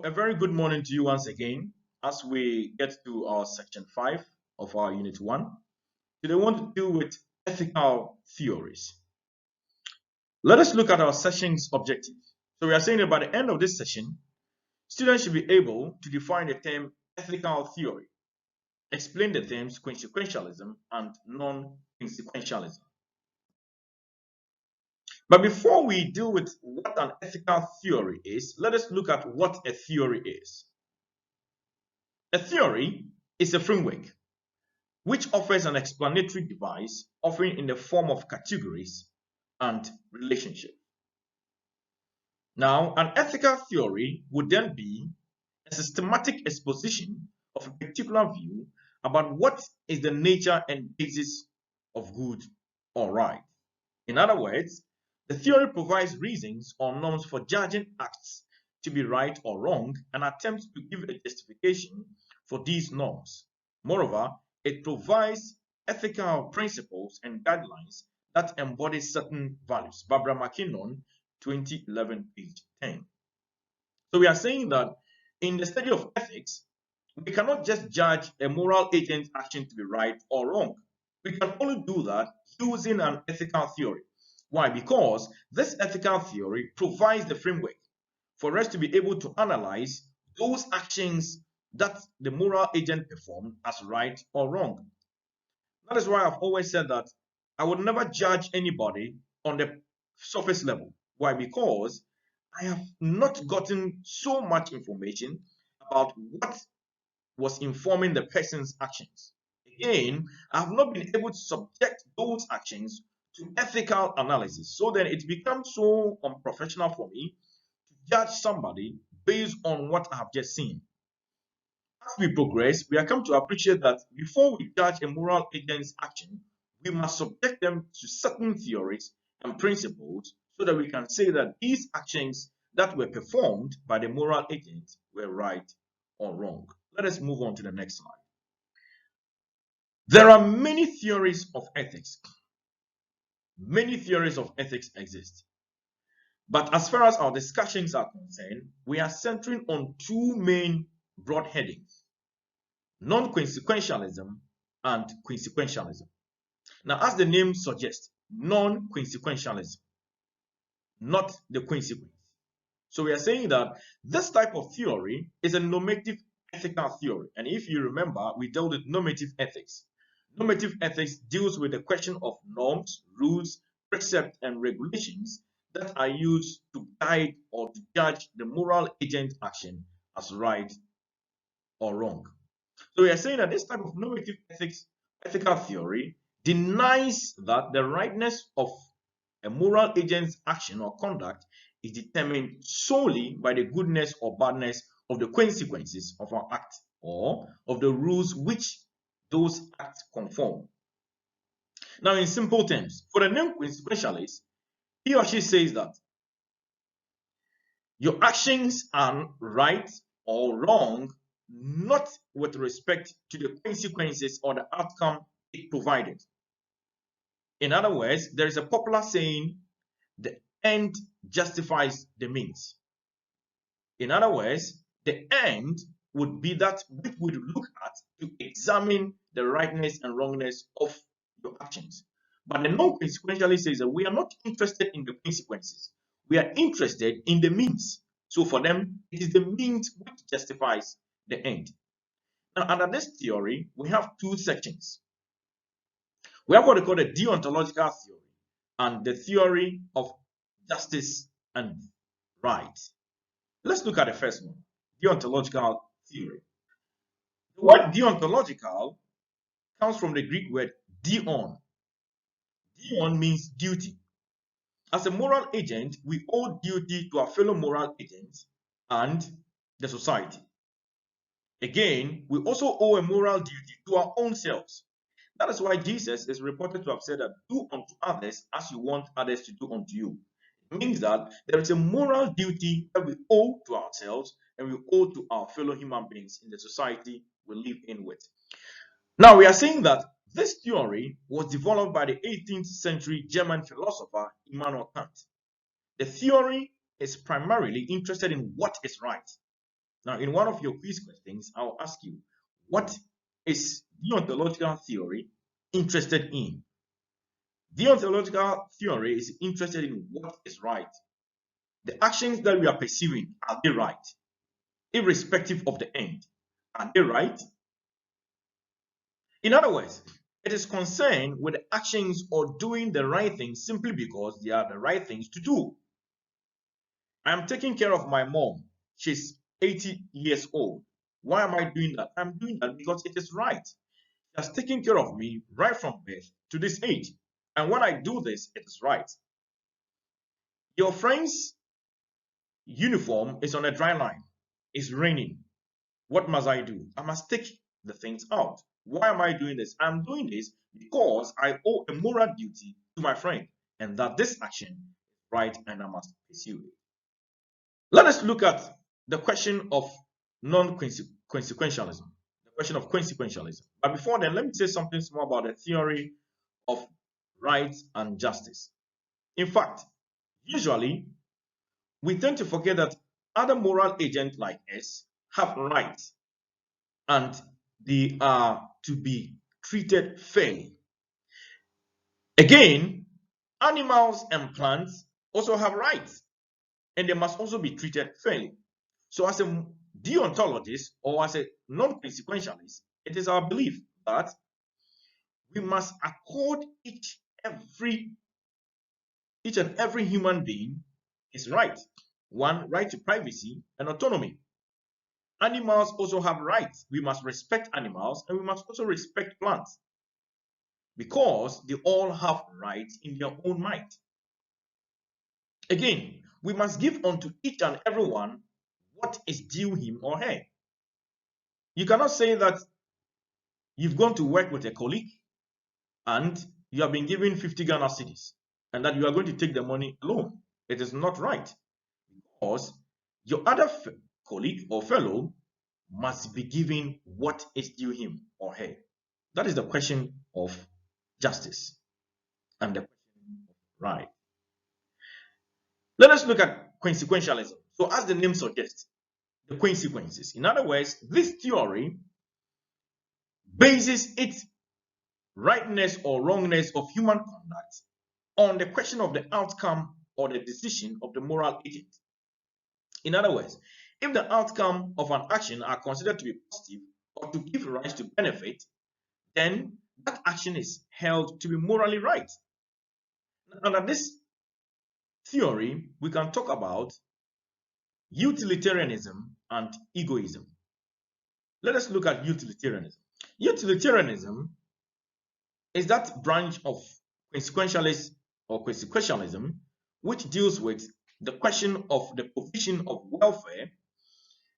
a very good morning to you once again as we get to our section 5 of our unit 1. Today, we want to deal with ethical theories. Let us look at our session's objective. So, we are saying that by the end of this session, students should be able to define the term ethical theory, explain the terms consequentialism and non-consequentialism. But before we deal with what an ethical theory is, let us look at what a theory is. A theory is a framework which offers an explanatory device offering in the form of categories and relationships. Now, an ethical theory would then be a systematic exposition of a particular view about what is the nature and basis of good or right. In other words, the theory provides reasons or norms for judging acts to be right or wrong and attempts to give a justification for these norms. Moreover, it provides ethical principles and guidelines that embody certain values. Barbara McKinnon, 2011, page 10. So we are saying that in the study of ethics, we cannot just judge a moral agent's action to be right or wrong. We can only do that using an ethical theory. Why? Because this ethical theory provides the framework for us to be able to analyze those actions that the moral agent performed as right or wrong. That is why I've always said that I would never judge anybody on the surface level. Why? Because I have not gotten so much information about what was informing the person's actions. Again, I have not been able to subject those actions to ethical analysis. So then it becomes so unprofessional for me to judge somebody based on what I have just seen. As we progress, we are come to appreciate that before we judge a moral agent's action, we must subject them to certain theories and principles so that we can say that these actions that were performed by the moral agent were right or wrong. Let us move on to the next slide. There are many theories of ethics. Many theories of ethics exist. But as far as our discussions are concerned, we are centering on two main broad headings: non-consequentialism and consequentialism. Now, as the name suggests, non-consequentialism, not the consequence. So we are saying that this type of theory is a normative ethical theory. And if you remember, we dealt with normative ethics. Normative ethics deals with the question of norms, rules, precepts, and regulations that are used to guide or to judge the moral agent action as right or wrong. So we are saying that this type of normative ethical theory denies that the rightness of a moral agent's action or conduct is determined solely by the goodness or badness of the consequences of our act or of the rules which those acts conform. Now, in simple terms, for the non-consequentialist, he or she says that your actions are right or wrong not with respect to the consequences or the outcome it provided. In other words, there is a popular saying, the end justifies the means. In other words, the end would be that which we would look at to examine the rightness and wrongness of your actions. But the non-consequentialist says that we are not interested in the consequences. We are interested in the means. So for them, it is the means which justifies the end. Now, under this theory, we have two sections. We have what they call the deontological theory and the theory of justice and right. Let's look at the first one, deontological theory. The word deontological comes from the Greek word deon. Deon means duty. As a moral agent, we owe duty to our fellow moral agents and the society. Again, we also owe a moral duty to our own selves. That is why Jesus is reported to have said that do unto others as you want others to do unto you. It means that there is a moral duty that we owe to ourselves and we owe to our fellow human beings in the society we live in with. Now, we are saying that this theory was developed by the 18th century German philosopher Immanuel Kant. The theory is primarily interested in what is right. Now, in one of your quiz questions, I'll ask you, what is deontological theory interested in? Deontological theory is interested in what is right. The actions that we are pursuing, are they right? Irrespective of the end, are they right? In other words, it is concerned with the actions or doing the right thing simply because they are the right things to do. I am taking care of my mom. She's 80 years old. Why am I doing that? I'm doing that because it is right. She has taken care of me right from birth to this age. And when I do this, it is right. Your friend's uniform is on a dry line. It's raining. What must I do? I must take the things out. Why am I doing this? I'm doing this because I owe a moral duty to my friend and that this action is right and I must pursue it. Let us look at the question of non-consequentialism, the question of consequentialism. But before then, let me say something more about the theory of right and justice. In fact, usually we tend to forget that other moral agents like us have rights and they are to be treated fairly. Again, animals and plants also have rights and they must also be treated fairly. So as a deontologist or as a non-consequentialist, it is our belief that we must accord each and every human being his right. One, right to privacy and autonomy. Animals also have rights. We must respect animals and we must also respect plants because they all have rights in their own might. Again, we must give unto each and everyone what is due him or her. You cannot say that you've gone to work with a colleague and you have been given 50 Ghana cedis and that you are going to take the money alone. It is not right because your other colleague or fellow must be given what is due him or her. That is the question of justice and the question of right. Let us look at consequentialism. So as the name suggests, the consequences. In other words, this theory bases its rightness or wrongness of human conduct on the question of the outcome or the decision of the moral agent. In other words, if the outcome of an action are considered to be positive or to give rise to benefit, then that action is held to be morally right. Under this theory, we can talk about utilitarianism and egoism. Let us look at utilitarianism. Utilitarianism is that branch of consequentialism which deals with the question of the provision of welfare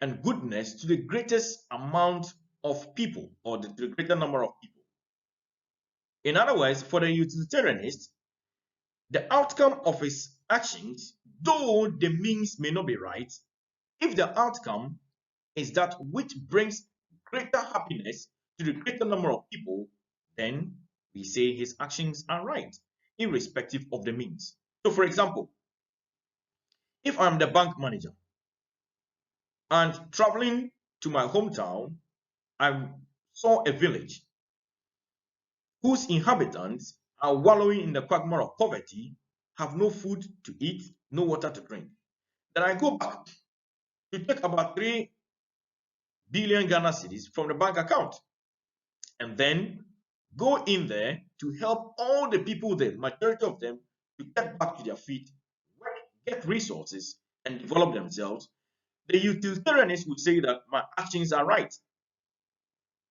and goodness to the greatest amount of people or to the greater number of people. In other words, for the utilitarianist, the outcome of his actions, though the means may not be right, if the outcome is that which brings greater happiness to the greater number of people, then we say his actions are right, irrespective of the means. So, for example, if I'm the bank manager and traveling to my hometown, I saw a village whose inhabitants are wallowing in the quagmire of poverty, have no food to eat, no water to drink. Then I go back to take about 3 billion Ghana cedis from the bank account and then go in there to help all the people there, majority of them, to get back to their feet, work, get resources, and develop themselves. The utilitarianists would say that my actions are right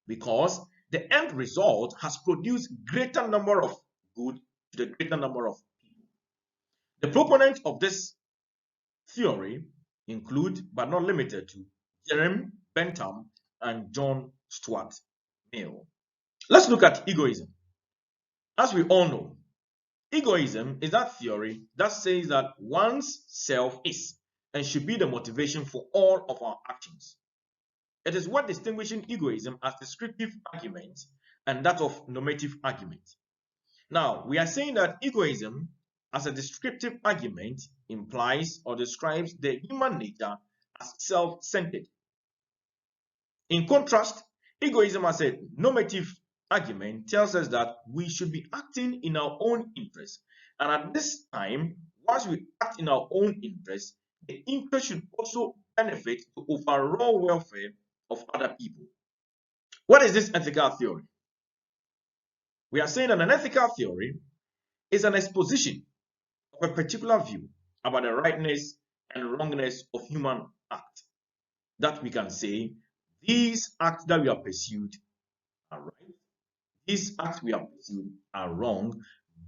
because the end result has produced greater number of good to the greater number of people. The proponents of this theory include, but not limited to, Jeremy Bentham and John Stuart Mill. Let's look at egoism. As we all know, egoism is that theory that says that one's self is and should be the motivation for all of our actions. It is what distinguishing egoism as descriptive argument and that of normative argument. Now, we are saying that egoism as a descriptive argument implies or describes the human nature as self-centered. In contrast, egoism as a normative argument tells us that we should be acting in our own interest. And at this time, once we act in our own interest, the interest should also benefit the overall welfare of other people. What is this ethical theory? We are saying that an ethical theory is an exposition of a particular view about the rightness and wrongness of human acts. That we can say, these acts that we have pursued are right, these acts we have pursued are wrong,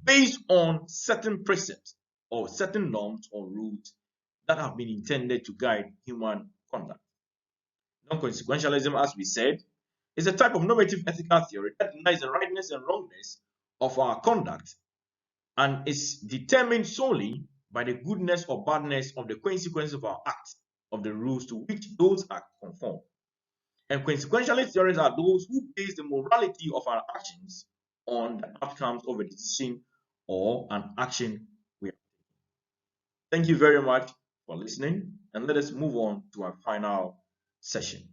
based on certain precepts or certain norms or rules that have been intended to guide human conduct. Non-consequentialism, as we said, is a type of normative ethical theory that denies the rightness and wrongness of our conduct and is determined solely by the goodness or badness of the consequences of our acts, of the rules to which those acts conform. And consequentialist theories are those who base the morality of our actions on the outcomes of a decision or an action we have taken. Thank you very much for listening, and let us move on to our final session.